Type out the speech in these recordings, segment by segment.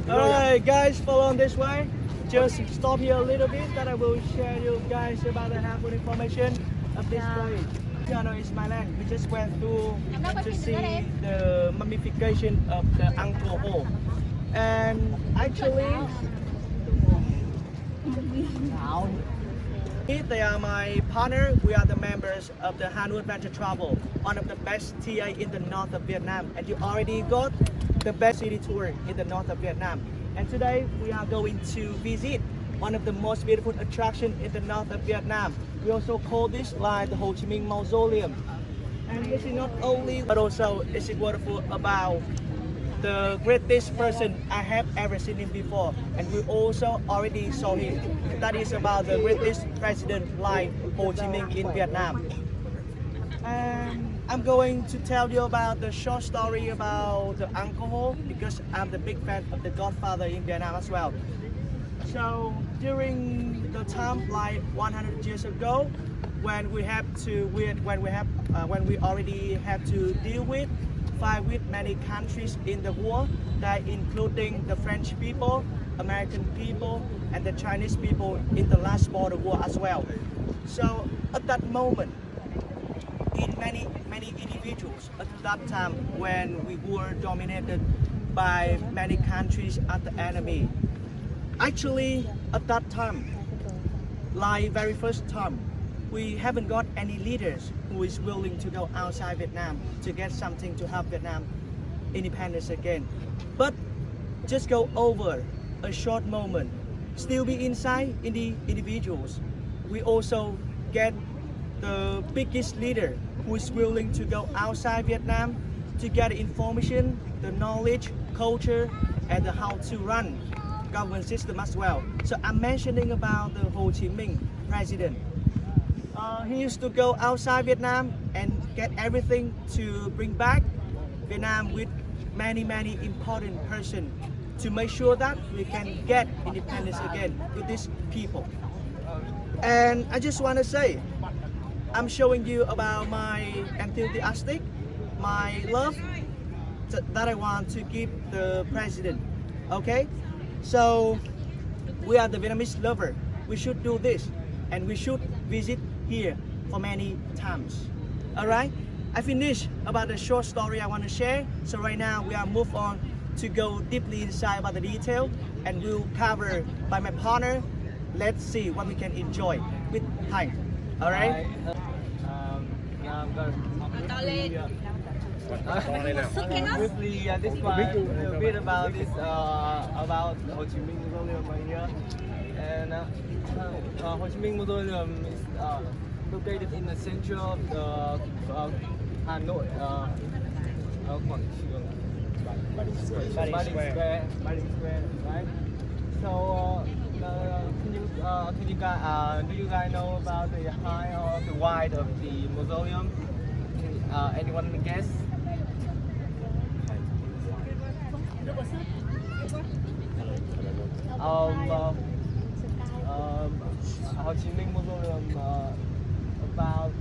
Alright guys, follow on this way. Just stop here a little bit that I will share you guys about the helpful information of this place. Channel is my land. We just went through to see the mummification of the Angkor Hole. And actually, they are my partner. We are the members of the Hanu Adventure Travel, one of the best TA in the north of Vietnam. And you already got the best city tour in the north of Vietnam. And today we are going to visit one of the most beautiful attractions in the north of Vietnam. We also call this like the Ho Chi Minh Mausoleum. And this is not only, but also is it wonderful about the greatest person I have ever seen him before. And we also already saw him. That is about the greatest president like Ho Chi Minh in Vietnam. And I'm going to tell you about the short story about the Angkor Hole because I'm the big fan of the Godfather in Vietnam as well. So during the time like 100 years ago, when we already have to deal with fight with many countries in the war, that including the French people, American people, and the Chinese people in the last border war as well. So at that moment, in many individuals at that time when we were dominated by many countries as the enemy. Actually, at that time, like very first time, we haven't got any leaders who is willing to go outside Vietnam to get something to help Vietnam independence again. But just go over a short moment, still be inside in the individuals. We also get the biggest leader who is willing to go outside Vietnam to get information, the knowledge, culture, and how to run government system as well. So I'm mentioning about the Ho Chi Minh president. He used to go outside Vietnam and get everything to bring back Vietnam with many important persons to make sure that we can get independence again with these people. And I just want to say, I'm showing you about my enthusiastic, my love that I want to give the president. Okay, so we are the Vietnamese lover. We should do this, and we should visit here for many times. All right, I finished about the short story I want to share. So right now we are move on to go deeply inside about the detail, and we'll cover by my partner. Let's see what we can enjoy with time. All right. Briefly describe a little bit about this about Ho Chi Minh Mausoleum right here. And Ho Chi Minh Mausoleum is located in the center of the Hanoi, Body Square, right? So do you guys know about the height or the width of the mausoleum? Anyone guess? Ho Chi Minh Mausoleum about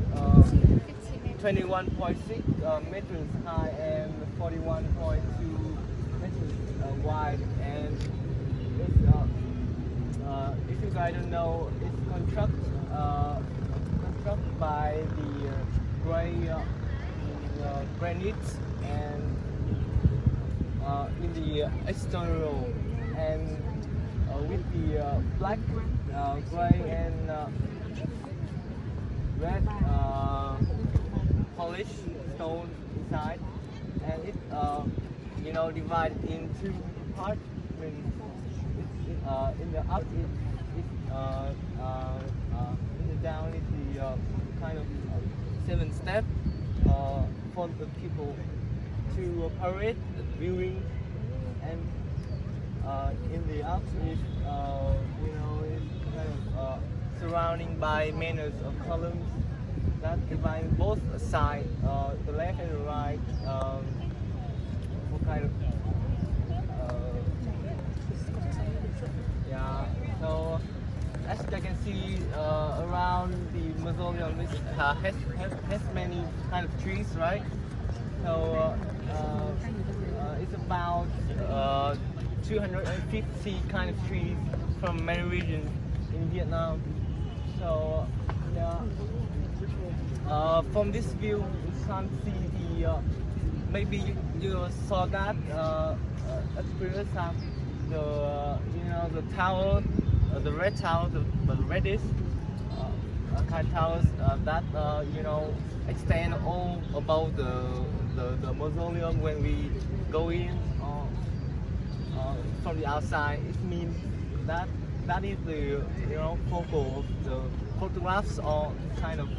21.6 meters high and 41.2 meters wide, and if you guys don't know, it's constructed by the granite and in the external, and with the black, gray and red polished stone inside, and it divided into parts. In the up in the down is the kind of 7 step for the people to parade viewing, and in the up is it's kind of surrounding by manners of columns that divide both sides, the left and the right, what kind of yeah. So as I can see around the mausoleum, it has many kind of trees, right? So it's about 250 kind of trees from many regions in Vietnam. So yeah, from this view, you can't see the. Maybe you saw that at the previous time, the the tower, the red tower, the reddish kind of towers that extend all above the mausoleum when we go in from the outside. It means that is the focal of the photographs or kind of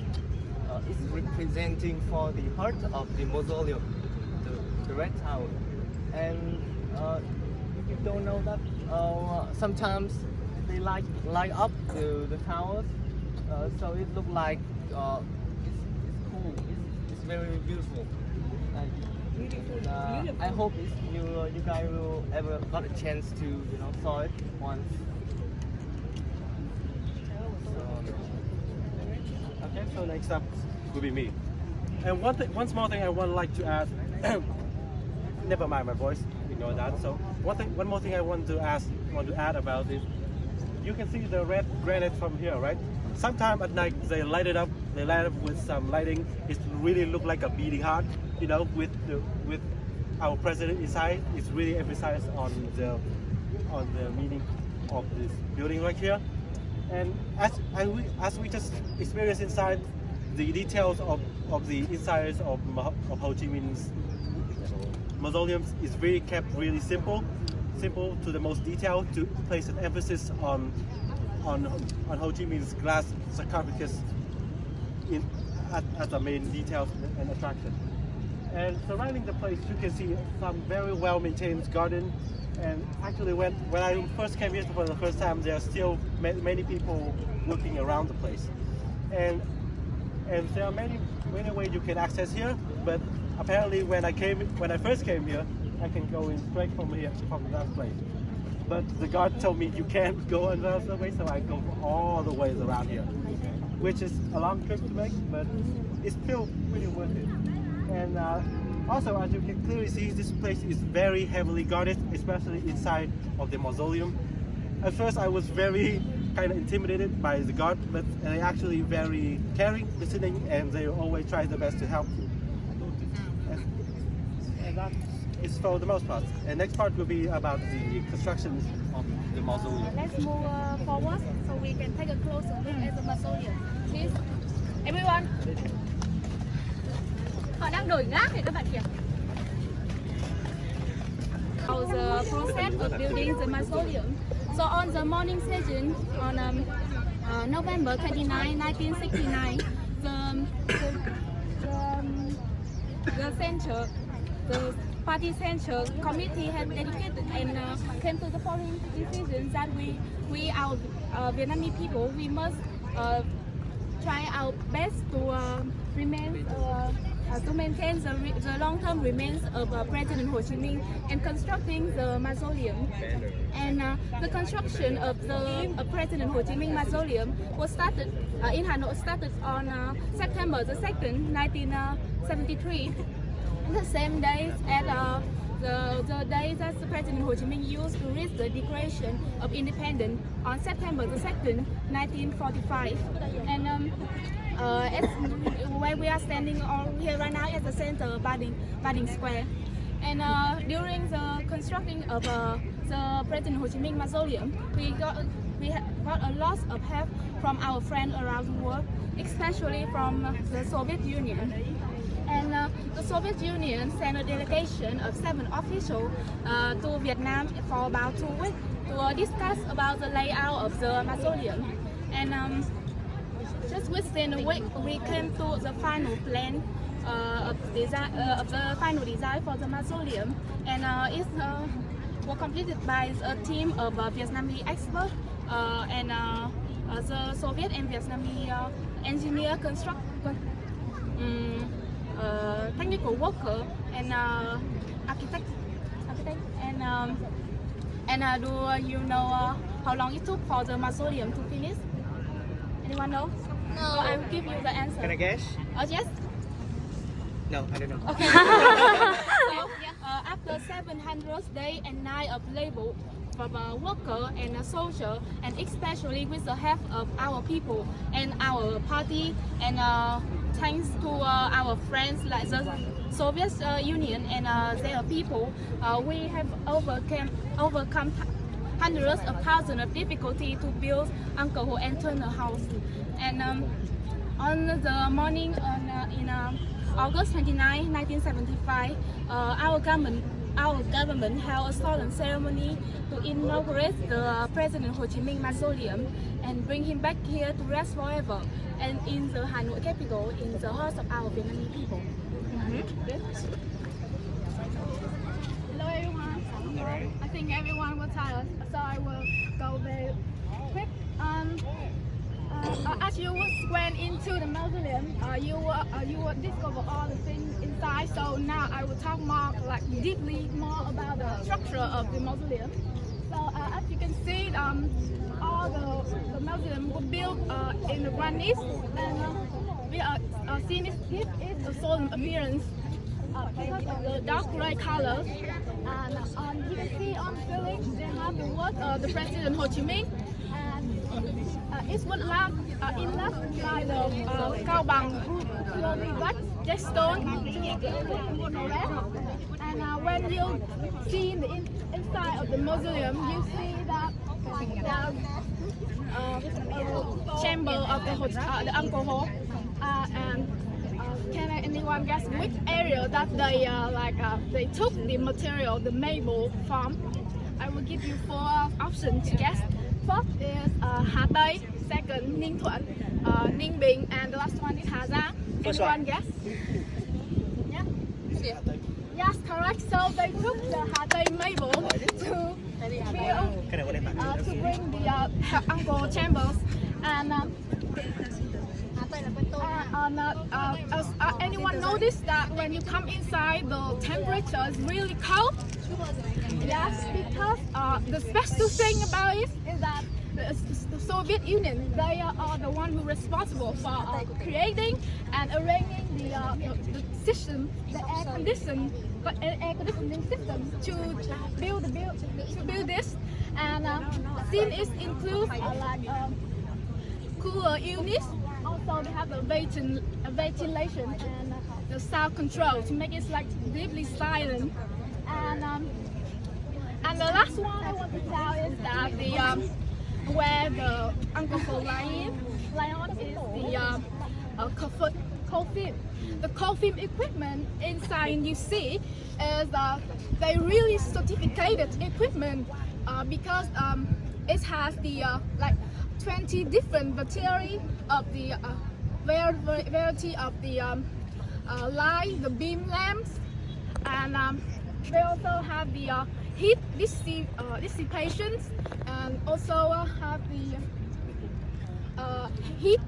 is representing for the heart of the mausoleum, the red tower. And if you don't know that, sometimes they light up the towers, so it looks like it's cool. It's very beautiful. And, I hope you guys will ever got a chance to saw it once. Okay, so next up will be me. And one small thing I would like to add. Never mind my voice, ignore that. So one more thing I want to add about this. You can see the red granite from here, right? Sometime at night they light it up. They light it up with some lighting. It really look like a beating heart. With our president inside. It's really emphasized on the meaning of this building right here. And as we just experienced inside, the details of the insides of Ho Chi Minh's mausoleums is really kept really simple to the most detail, to place an emphasis on Ho Chi Minh's glass sarcophagus as the main detail and attraction. And surrounding the place, you can see some very well maintained garden. And actually, when I first came here for the first time, there are still many people working around the place. And there are many ways you can access here. But apparently, when I first came here, I can go in straight from that place. But the guard told me you can't go another way, so I go all the ways around here, which is a long trip to make, but it's still pretty worth it. And also, as you can clearly see, this place is very heavily guarded, especially inside of the mausoleum. At first, I was very kind of intimidated by the guard, but they're actually very caring, listening, and they always try their best to help you. And that is for the most part. And next part will be about the construction of the mausoleum. Let's move forward so we can take a closer look at the mausoleum. Please, everyone. Họ đang đổi gác để các bạn kìa. How the process of building the mausoleum. So on the morning session on November 29, 1969, the party center committee had dedicated and came to the following decisions that we our Vietnamese people, we must try our best to maintain the long-term remains of President Ho Chi Minh and constructing the mausoleum. And the construction of the President Ho Chi Minh mausoleum was started in Hanoi, started on September the 2nd, 1973. The same day as the day that the President Ho Chi Minh used to read the Declaration of Independence on September the 2nd, 1945. And where we are standing here right now at the center, Bading Square. And during the constructing of the President Ho Chi Minh mausoleum, we got a lot of help from our friends around the world, especially from the Soviet Union. And the Soviet Union sent a delegation of 7 officials to Vietnam for about 2 weeks to discuss about the layout of the mausoleum. And just within a week, we came to the final plan of the final design for the mausoleum, and it was completed by a team of Vietnamese experts and the Soviet and Vietnamese engineer, technical worker, and architect, and And do you know how long it took for the mausoleum to finish? Anyone know? No. So I will give you the answer. Can I guess? Yes? No, I don't know. Okay. So, after 700 days and nights of labor from a worker and a soldier, and especially with the help of our people and our party, and thanks to our friends like the Soviet Union and their people, we have overcome hundreds of thousands of difficulty to build Angkor Wat internal house. And on the morning in August 29, 1975, our government held a solemn ceremony to inaugurate the President Ho Chi Minh Mausoleum and bring him back here to rest forever, and in the Hanoi capital, in the hearts of our Vietnamese people. Hello everyone. I think everyone was tired, so I will go very quick. As you went into the mausoleum, you will discover all the things inside. So now I will talk more deeply about the structure of the mausoleum. So as you can see, all the mausoleum was built in the granite, and we are seeing this is a solemn appearance because of the dark gray colors. And you can see on the ceiling they have the words of the President Ho Chi Minh. It was like the Cao Bằng slowly black stone to the left. And when you see the inside of the mausoleum, you see that the chamber of the Angkor Wat. And can anyone guess which area that they took the material, the marble from? I will give you 4 options to guess. First is Hà Tây, second Ninh Thuận, Ninh Bình, and the last one is Hà Giang. Anyone guess? Yeah? Yes, correct. So they took the Hà Tây marble to bring the Angkor chambers. And anyone notice that when you come inside, the temperature is really cold? Yes, because the special thing about it is that the Soviet Union, they are the one who responsible for creating and arranging the system, the air conditioning system to build this. And since it includes cooler units, also they have a ventilation and the sound control to make it deeply silent. And the last one I want to tell is that where the Angkor lion is the cold film. The cold film equipment inside you see is they really certificated equipment because it has the 20 different variety of the light, the beam lamps, and they also have the heat dissipations, and also have the heat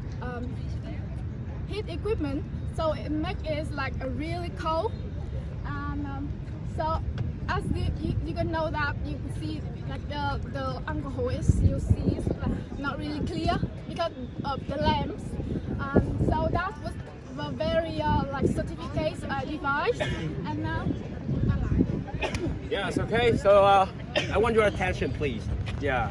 equipment, so it makes it a really cold. And so as you can know that you can see the Angkor Wat you see is not really clear because of the lamps. So that was a very certificate device. And now yes, okay, so I want your attention please. Yeah,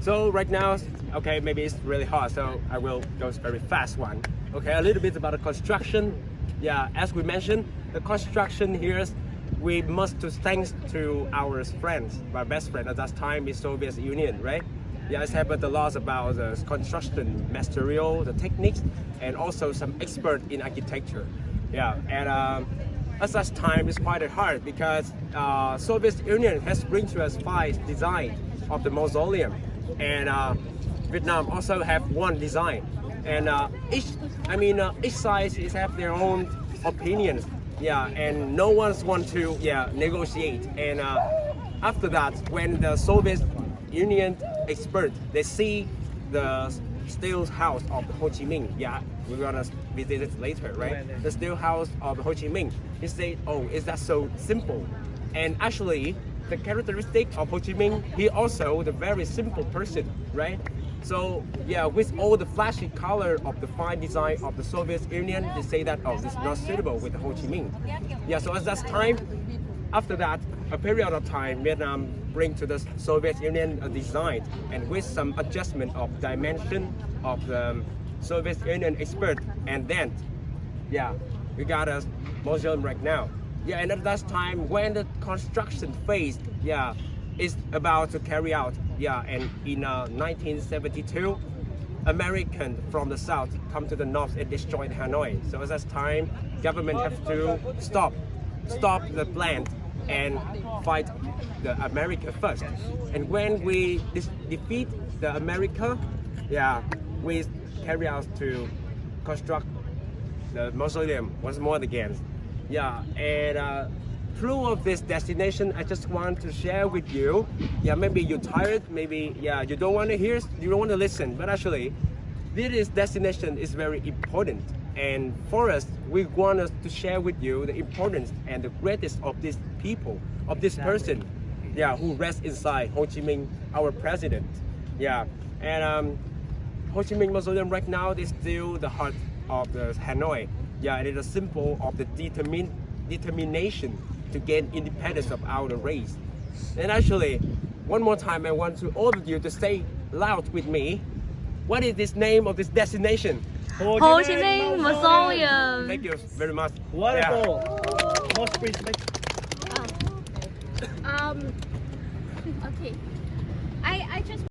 so right now, okay, maybe it's really hard, so I will go very fast one. Okay, a little bit about the construction. Yeah, as we mentioned, the construction here, we must thanks to our friends, my best friend at that time is Soviet Union, right? Yeah, it's happened a lot about the construction material, the techniques, and also some expert in architecture. Yeah, and at that time it's quite hard because Soviet Union has bring to us 5 designs of the mausoleum, and Vietnam also have 1 design, and each side is have their own opinions. Yeah, and no one's want to negotiate. And after that, when the Soviet Union expert they see the still house of Ho Chi Minh, yeah, we're gonna visit it later, right? The still house of Ho Chi Minh. He said, "Oh, is that so simple?" And actually, the characteristic of Ho Chi Minh, he also the very simple person, right? So yeah, with all the flashy color of the fine design of the Soviet Union, they say that oh, this is not suitable with Ho Chi Minh. Yeah, so at that time, after that, a period of time, Vietnam bring to the Soviet Union a design, and with some adjustment of dimension of the Soviet Union expert, and then, yeah, we got a museum right now. Yeah, and at that time, when the construction phase, yeah, is about to carry out, yeah, and in 1972, Americans from the south come to the north and destroyed Hanoi. So at that time, government have to stop the plan and fight the America first. And when we defeat the America, yeah, we carry out to construct the mausoleum once more again. Yeah, and through of this destination, I just want to share with you. Yeah, maybe you're tired, maybe yeah, you don't want to hear, you don't want to listen, but actually, this destination is very important. And for us, we want us to share with you the importance and the greatest of these people, of this person, yeah, who rests inside Ho Chi Minh, our president. Yeah, and Ho Chi Minh Mausoleum right now is still the heart of the Hanoi. Yeah, it is a symbol of the determination to gain independence of our race. And actually, one more time, I want to all of you to say loud with me. What is this name of this destination? Ho Chi Minh Mausoleum. Thank you very much. Wonderful. Yeah. Most respect. Okay. I just